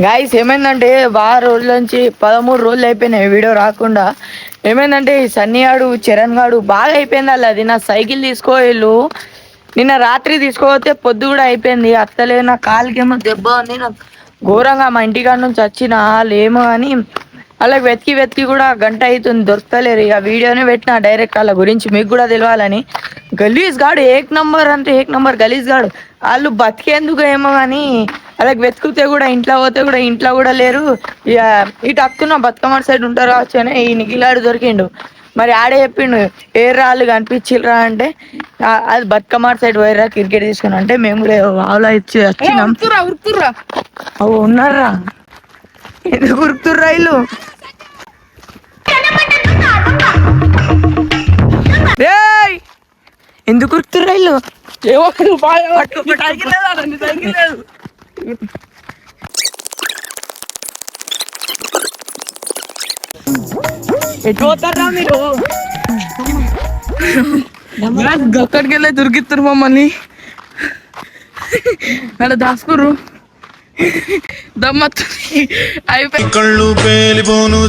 Guys ఏమైందంటే బాగా రోజుల నుంచి 13 రోజులు అయిపోయినాయి వీడియో రాకుండా. ఏమైందంటే సన్నీ గాడు చరణ్ గాడు బాగా అయిపోయింది అలా. అది నా సైకిల్ తీసుకోవేళ్ళు నిన్న రాత్రి తీసుకోపోతే పొద్దు కూడా అయిపోయింది. అత్తలే నా కాలుకేమో దెబ్బ ఉంది. నాకు ఘోరంగా మా ఇంటికాడ నుంచి వచ్చిన లేమో అని అలా వెతికి వెతికి కూడా గంట అవుతుంది దొరకలేరు. ఇక వీడియోనే పెట్టిన డైరెక్ట్ వాళ్ళ గురించి మీకు కూడా తెలియాలని. గలీజ్ గాడు ఏక్ నంబర్ అంటే ఏక్ నంబర్ గలీజ్ గాడు. వాళ్ళు బతికేందుకు ఏమో కానీ అలాగే వెతుకుతే కూడా ఇంట్లో పోతే కూడా ఇంట్లో కూడా లేరు. ఇక ఇటు అక్కున బతుకమ్మ సైడ్ ఉంటారు కావచ్చు అని ఈ నిఖిలాడు దొరికిండు. మరి ఆడే చెప్పిండు ఏ రాళ్ళు కనిపించిర్రా అంటే అది బతుకమ్మ సైడ్ పోయిర్రా క్రికెట్ తీసుకుని అంటే మేము కూడా ఆవులా ఇచ్చి వచ్చినాం. అవు ఉన్నారా ఎందుకు ఉరుకుతుర్రా ఇల్లు? ఎందుకు ఉరుకుతుర్రా ఇల్లు? ఎటు పోతారా మీరు? అక్కడికి వెళ్ళి దొరికిస్తారు మమ్మల్ని అలా దాచుకుర్రు. దమ్మత్తుంది అయిపోయి కళ్ళు పేలిపోను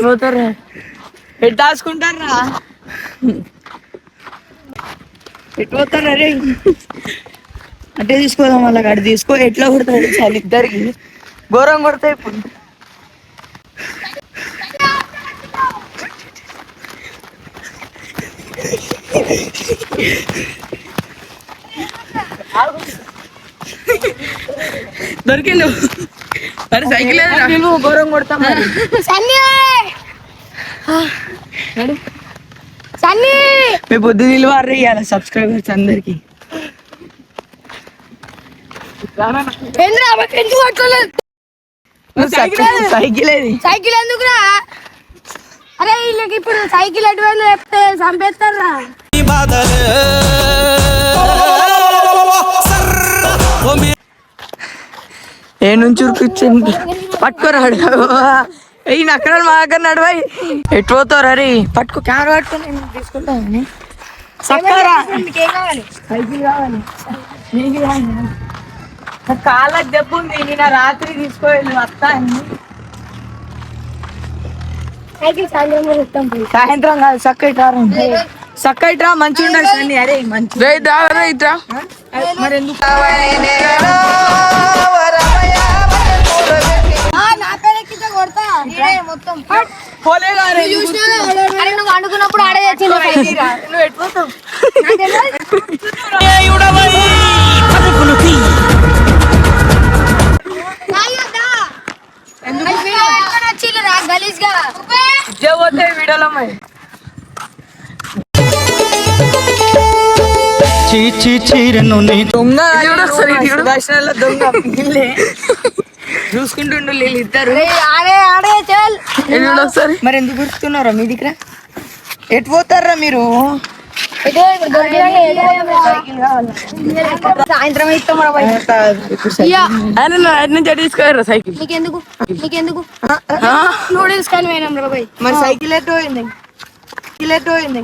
పోతారా ఎటు దాచుకుంటారా? ఎటు పోతారా రే? అంటే తీసుకోదాం వాళ్ళకి అటు తీసుకో. ఎట్లా కొడతాడు చాలా ఇద్దరికి ఘోరం కొడతాయి. ఇప్పుడు దొరికిండు. అరే సైకిల్ ఘోరం కొడతాం. మీ బుద్ధి నిలువారు ఇవ్వాలి సబ్స్క్రైబర్స్ అందరికి. సైకిల్ సైకిల్ ఎందుకురా? అరే వీళ్ళకి ఇప్పుడు సైకిల్ ఎటువంటి చెప్తే చంపేస్తారా? ఏ నుంచి ఉరికిచ్చింది పట్టుకోరాడు. ఈ అక్కడ మా దగ్గర నడవాయి. ఎటు పోతారు? అరే పట్టుకో కెమెరా పట్టుకొని తీసుకుంటాను. సక్కరా సైకిల్ కావాలి నీకు కావాలి. కాళ్ళకి దెబ్బ ఉంది. నిన్న రాత్రి తీసుకోవాలి వస్తా అని. సాయంత్రం కాదు సక్కైట్రా మంచిగా ఉండాలి. అరే మంచి మరి ఎందుకు నువ్వు అనుకున్నప్పుడు ఆడే వీడియోలో మరి దొంగ చూసుకుంటుండు ఇద్దరు. మరి ఎందుకు గుర్తున్నారా మీ దగ్గర? ఎటు పోతారా మీరు? సాయంత్రం నుంచి తీసుకోరా సైకిల్? నీకెందుకు నూడిల్స్ కానీ పోయినాం రా బాయ్. మరి సైకిల్ ఎటు పోయింది? పోయింది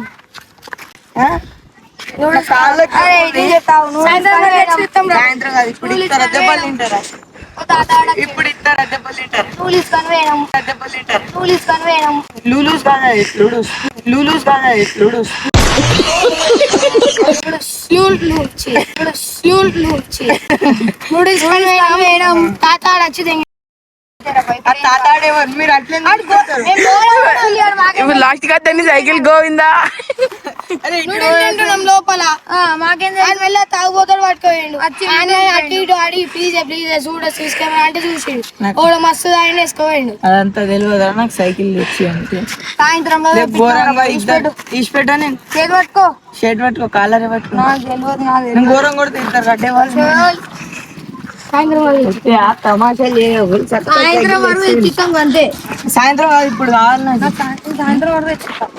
సాయంత్రం కాదు ఇప్పుడు ఇస్తారా దెబ్బలు తింటారా? ఇప్పుడు ఇస్తారా దెబ్బలు తింటారు? లూలూస్ కాదా లూలూస్ కాదా లూడూస్ నూడిల్స్ తాతాడు వచ్చి తాతాడేవారు మీరు అట్లే ఇప్పుడు లాస్ట్ గా సైకిల్ గోవిందా. లోపల మాకేంద్ర వెళ్ళి తాగుపోతాడు పట్టుకోండు. అటు ఇటు ఆడి ప్లీజ్ ప్లీజ్ చూడ తీసుకెళ్ళి అంటే చూసిండు. ఓడ మస్తు ఆయన వేసుకోండు. అదంతా తెలియదా నాకు సైకిల్ తెచ్చి అంటే. సాయంత్రం ఇష్టపెట్టా నేను చేతి పట్టుకో షర్ట్ పట్టుకో కాలర్ పట్టుకో. తెలియదు ఘోరం కొడితే ఇద్దరు కట్టేవాళ్ళు. తమాషాలు సాయంత్రం వరకు తెచ్చిస్తాం అంతే. సాయంత్రం కాదు ఇప్పుడు కావాలి నాకు. సాయంత్రం వరకు తెచ్చిస్తాం.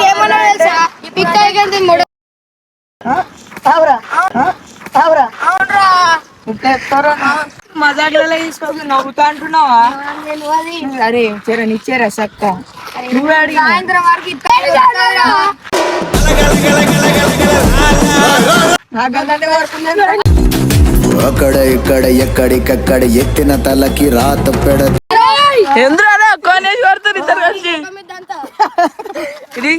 ఏమన్నా తెలుసా పిక్క మజాక్లలో తీసుకోక నవ్వుతా అంటున్నావా? అరే చరణ్ ఇచ్చారా సక్క నువ్వే అడిగి సాయంత్రం వరకు అక్కడ ఇక్కడ ఎక్కడికక్కడ ఎత్తిన తలకి రాత పెడ ఎందుకు కోనేసి పడుతుంది ఇద్దరు కలిసి ఇది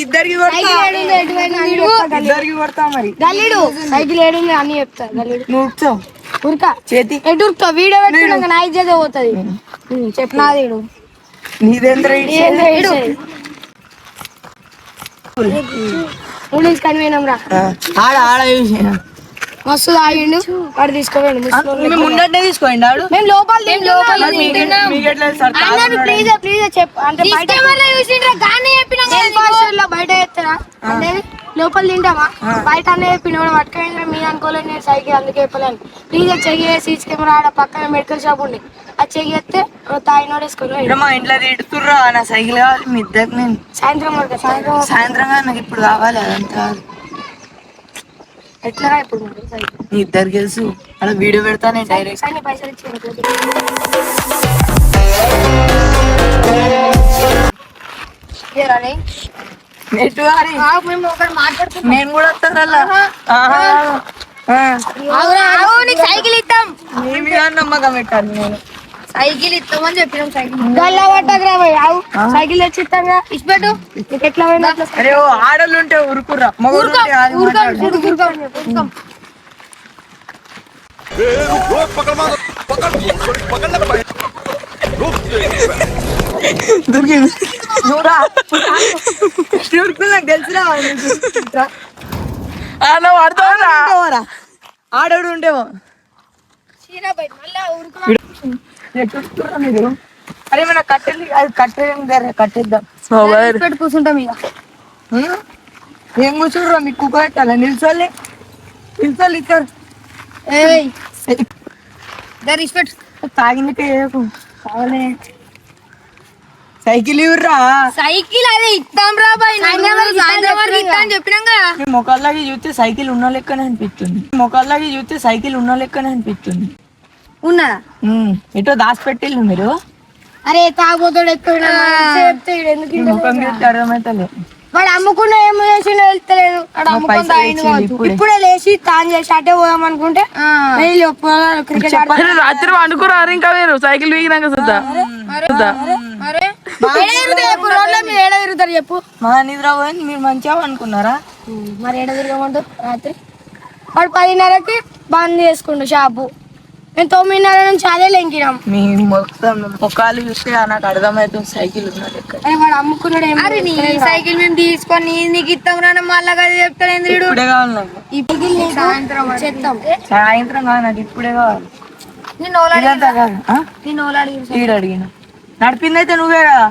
ఇద్దరికి కొడతా మరి గల్లీడు సైకిల్ ఏడుంది అని చెప్తా గల్లీడు నువ్వు ఉరుకుతావు. ఉరక చేతి ఎటు ఉరుకుతా వీడియో పెట్టుకున్నాక నా ఇజ్జత పోతుంది చెప్పు నాదేడు నీదేంద్ర నూడిల్స్ కనిపోయినాం రా ఆడ ఆడ మస్తు తాగిండు వాడు తీసుకోపోయిండు ముందటే తీసుకోండి ఆడు మేము లోపల తింటున్నాం. ప్లీజ్ ప్లీజ్ చెప్పు అంటే బయట బయట చెప్తారా అంటే లోపల తింటామా బయట అనే చెప్పిన పట్టుకోండి మీరు అనుకోలేదు నేను సైకిల్ అందుకే చెప్పలేను ప్లీజ్ చెక్ సీసీ కెమెరా ఆడ పక్కన మెడికల్ షాప్ ఉంది అది చెక్ చేస్తే తాగినోడు వేసుకొని మా ఇంట్లో తిడుతుర్రా నా సైకిల్ కావాలి మీ ఇద్దరికి నేను సాయంత్రం వరకు సాయంత్రం నాకు ఇప్పుడు కావాలి అదంతా కాదు. ఎట్లా ఇప్పుడు మరి సైకిల్ మీ ఇద్దరు తెలుసు అలా వీడియో పెడతానే డైరెక్ట్ సైకిల్ పైసలు ఇచ్చి నెట్ వారి మేము ఒకటి మాట్లాడుతున్నాం నేను కూడా వస్తాను అలా నీకు సైకిల్ ఇస్తాం మీ మీద నమ్మకం పెట్టాలి నేను సైకిల్ ఇస్తామని చెప్పినాం సైకిల్ గల్లా పట్టకురా ఆవు సైకిల్ తెచ్చి ఇస్తాంగా ఇచ్చిపెట్టు నీకు ఎట్లా పోయింది అట్లా అరే ఓ ఆడలు ఉంటే ఉరుకుర్రా మగవాళ్ళు ఉంటే ఆగి మాట్లాడు. దొరికింది నువ్వురా ఉరుకులు నాకు తెలుసురా ఆడతావరా ఆడోడు ఉంటేమో ఎట్టుకురా మీరు అరే మన కట్టెలు అది కట్టేద్దాం పెట్టి కూర్చుంటాం ఇక ఏం కూర్చుండ్రా మీకు కుక్క పెట్టాలా నిల్చోలే ఇస్తారు ఏయ్ రెస్పెక్ట్ తాగినకే కావాలి సైకిల్ ఇవ్వరా సైకిల్ అదే ఇస్తాం రా బాయ్ సాయంత్రం వరకు ఇస్తా అని చెప్పినాం కదా మీ మొక్కల్లాగి చూస్తే సైకిల్ ఉన్న లెక్కనే అనిపిస్తుంది మొక్కల్లాగి చూస్తే సైకిల్ ఉన్న లెక్కనే అనిపిస్తుంది ఉన్నదా ఎటో దాచిపెట్టిల్లు మీరు అరే తాగబోతాడు ఎక్కువ చెప్తే ఎందుకు మీ ముఖం చూస్తే అర్థమైతలే వాడు అమ్ముకున్న ఏమో చేసిండో వెళ్తలేదు వాడు అమ్ముకొని పైసలు తాగిండు ఇచ్చిండు కావచ్చు. ఇప్పుడే. ఇప్పుడే లేచి తాను చేసి అటే పోదాం అనుకుంటే క్రికెట్ రాత్రి వండుకున్నారు ఇంకా మీరు సైకిల్ వీగినాక చూద్దా ఏడ తిరుగుతారు చెప్పు మా నిద్ర పోయింది మీరు మంచిగా అనుకున్నారా మరి ఏడ తిరగమంటారు రాత్రి వాడు 10:30కి బంద్ చేసుకుండు షాపు మేము 9:30 నుంచి అదే లెంకినాం మీ మొత్తం ముఖాలు చూస్తే నాకు అర్థమవుతుంది సైకిల్ ఉన్న లెక్క అరే వాడు అమ్ముకున్నాడు అరే నీ సైకిల్ మేము తీసుకొని నీకు ఇస్తాం రా మళ్ళా కదా చెప్తాడు ఎందుకు ఇప్పుడే కావాలి నాకు సాయంత్రం చెప్తాం సాయంత్రం కాదు నాకు ఇప్పుడే కావాలి నేను ఇదంతా కాదు నేను ఈడ అడిగిన నడిపింది అయితే నువ్వే కదా